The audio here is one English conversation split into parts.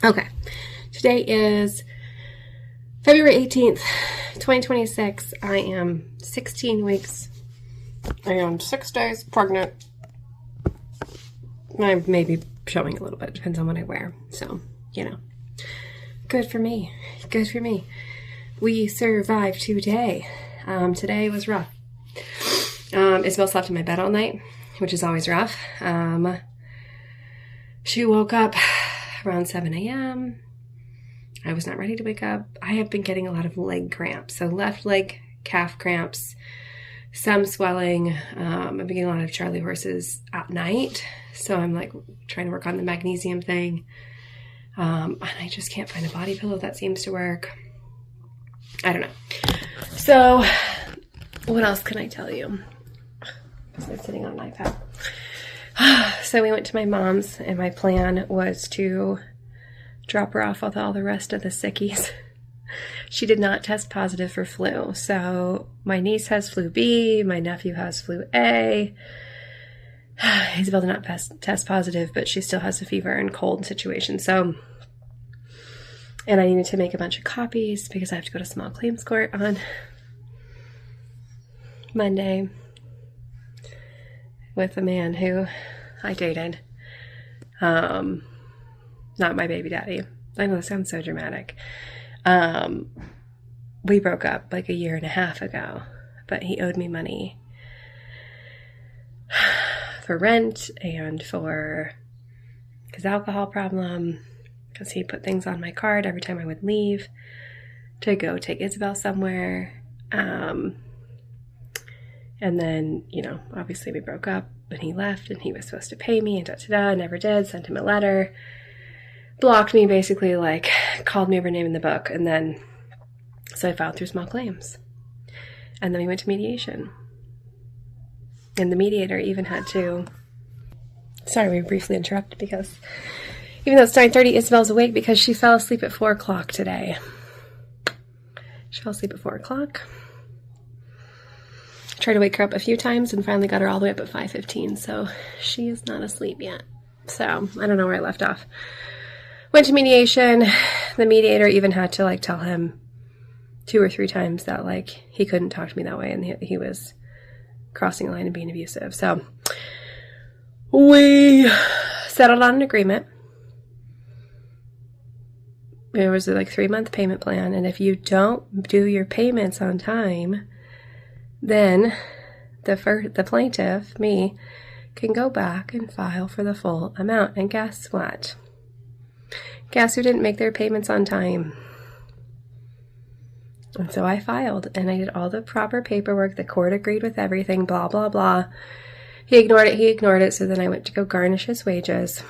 Okay, today is February 18th, 2026. I am 16 weeks and 6 days pregnant. I may be showing a little bit, depends on what I wear. So, good for me. Good for me. We survived today. Today was rough. Isabel slept in my bed all night, which is always rough. She woke up around 7 a.m. I was not ready to wake up. I have been getting a lot of leg cramps. So left leg calf cramps, some swelling. I've been getting a lot of Charlie horses at night. So I'm like trying to work on the magnesium thing. And I just can't find a body pillow that seems to work. I don't know. So what else can I tell you? I'm sitting on an iPad. So we went to my mom's, and my plan was to drop her off with all the rest of the sickies. She did not test positive for flu. So my niece has flu B, my nephew has flu A. Isabel did not test positive, but she still has a fever and cold situation. So, and I needed to make a bunch of copies because I have to go to small claims court on Monday with a man who I dated. Not my baby daddy. I know that sounds so dramatic. We broke up like a year and a half ago, but he owed me money for rent and for his alcohol problem, because he put things on my card every time I would leave to go take Isabel somewhere. And then, obviously we broke up and he left and he was supposed to pay me and never did, sent him a letter, blocked me basically, like called me every name in the book. And then, so I filed through small claims. And then we went to mediation. And the mediator even had to, sorry, we briefly interrupted because even though it's 9:30, Isabel's awake because she fell asleep at 4 o'clock today. She fell asleep at 4 o'clock. Tried to wake her up a few times and finally got her all the way up at 5:15. So she is not asleep yet. So I don't know where I left off. Went to mediation. The mediator even had to tell him 2 or 3 times that he couldn't talk to me that way and he was crossing a line and being abusive. So we settled on an agreement. It was a 3-month payment plan, and if you don't do your payments on time, then the plaintiff, me, can go back and file for the full amount. And guess what? Guess who didn't make their payments on time? And so I filed, and I did all the proper paperwork. The court agreed with everything, blah, blah, blah. He ignored it, so then I went to go garnish his wages.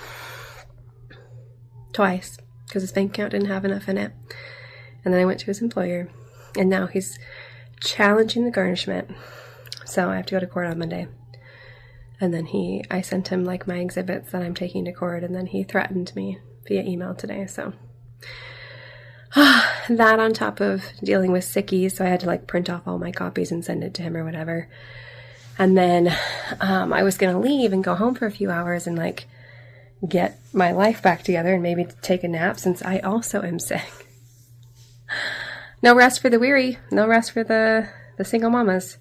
Twice, because his bank account didn't have enough in it. And then I went to his employer, and now he's challenging the garnishment. So I have to go to court on Monday. And then I sent him my exhibits that I'm taking to court, and then he threatened me via email today. So that on top of dealing with sickies, so I had to print off all my copies and send it to him or whatever. And then I was going to leave and go home for a few hours and get my life back together and maybe take a nap, since I also am sick. No rest for the weary, no rest for the single mamas.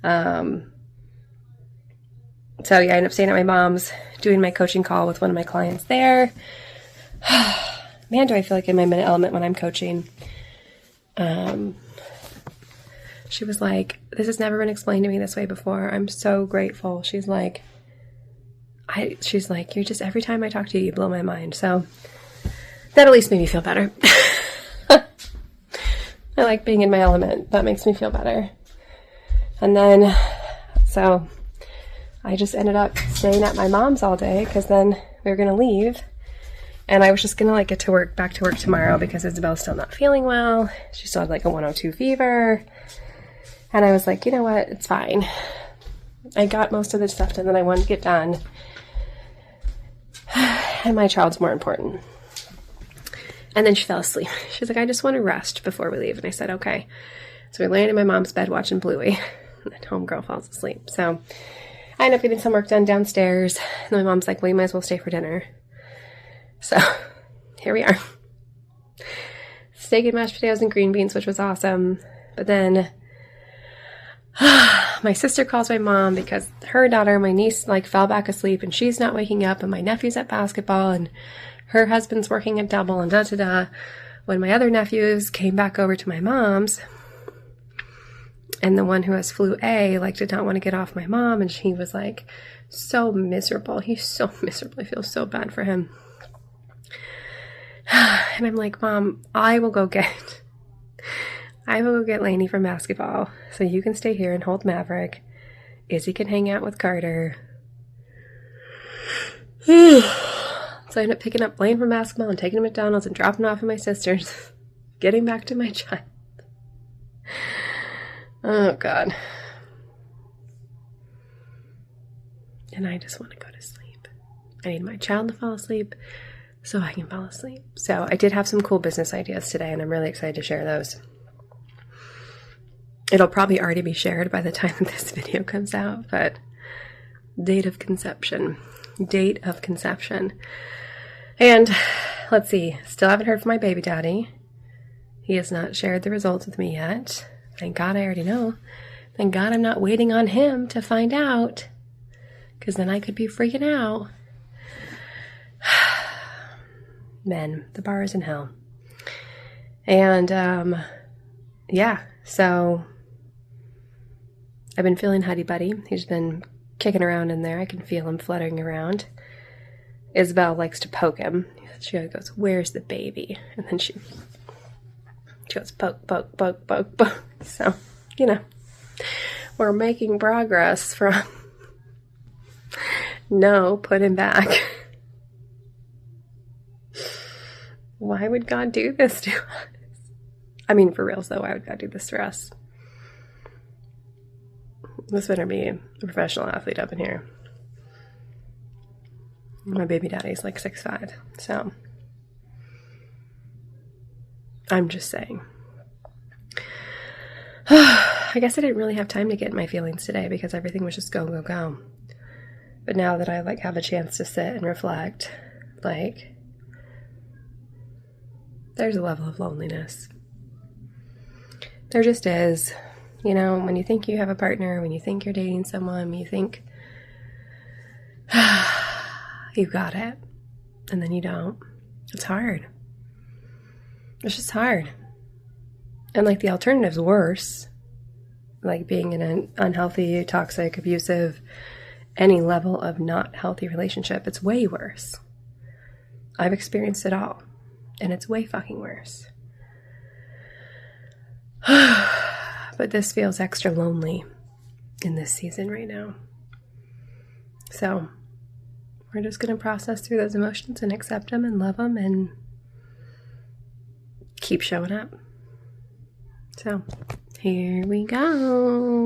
So yeah, I ended up staying at my mom's, doing my coaching call with one of my clients there. Man, do I feel in my element when I'm coaching. She was like, this has never been explained to me this way before. I'm so grateful. She's like, you're just, every time I talk to you, you blow my mind. So that at least made me feel better. I like being in my element. That makes me feel better. And then, so I just ended up staying at my mom's all day, because then we were going to leave. And I was just going to get back to work tomorrow, because Isabel's still not feeling well. She still had a 102 fever. And I was like, you know what? It's fine. I got most of the stuff done that I wanted to get done. And my child's more important. And then she fell asleep. She's like, I just want to rest before we leave. And I said, okay. So we landed in my mom's bed watching Bluey. And then homegirl falls asleep. So I ended up getting some work done downstairs. And my mom's like, well, you might as well stay for dinner. So here we are. Steak and mashed potatoes and green beans, which was awesome. But then my sister calls my mom because her daughter, my niece, like fell back asleep and she's not waking up, and my nephew's at basketball and her husband's working at double and da-da-da. When my other nephews came back over to my mom's, and the one who has flu A, like, did not want to get off my mom, and she was like so miserable. He's so miserable. I feel so bad for him. And I'm like, Mom, I will go get Lainey from basketball so you can stay here and hold Maverick. Izzy can hang out with Carter. So I end up picking up Blaine from basketball and taking him to McDonald's and dropping off at my sister's, getting back to my child. Oh, God. And I just want to go to sleep. I need my child to fall asleep so I can fall asleep. So I did have some cool business ideas today, and I'm really excited to share those. It'll probably already be shared by the time this video comes out, but date of conception. And let's see, still haven't heard from my baby daddy. He has not shared the results with me yet. Thank God I already know. Thank God I'm not waiting on him to find out, because then I could be freaking out. Men, the bar is in hell. And yeah, so I've been feeling Huddy Buddy. He's been kicking around in there. I can feel him fluttering around. Isabel likes to poke him. She goes, "Where's the baby?" And then she goes, "Poke, poke, poke, poke, poke." So, you know, we're making progress from no, put him back. Why would God do this to us? I mean, for reals though, why would God do this to us? This better be a professional athlete up in here. My baby daddy's like 6'5", so I'm just saying. I guess I didn't really have time to get in my feelings today because everything was just go, go, go. But now that I like have a chance to sit and reflect, like, there's a level of loneliness. There just is. You know, when you think you have a partner, when you think you're dating someone, when you think you've got it, and then you don't. It's hard. It's just hard. And like the alternative's worse. Like being in an unhealthy, toxic, abusive, any level of not healthy relationship. It's way worse. I've experienced it all. And it's way fucking worse. But this feels extra lonely in this season right now. So we're just going to process through those emotions and accept them and love them and keep showing up. So here we go.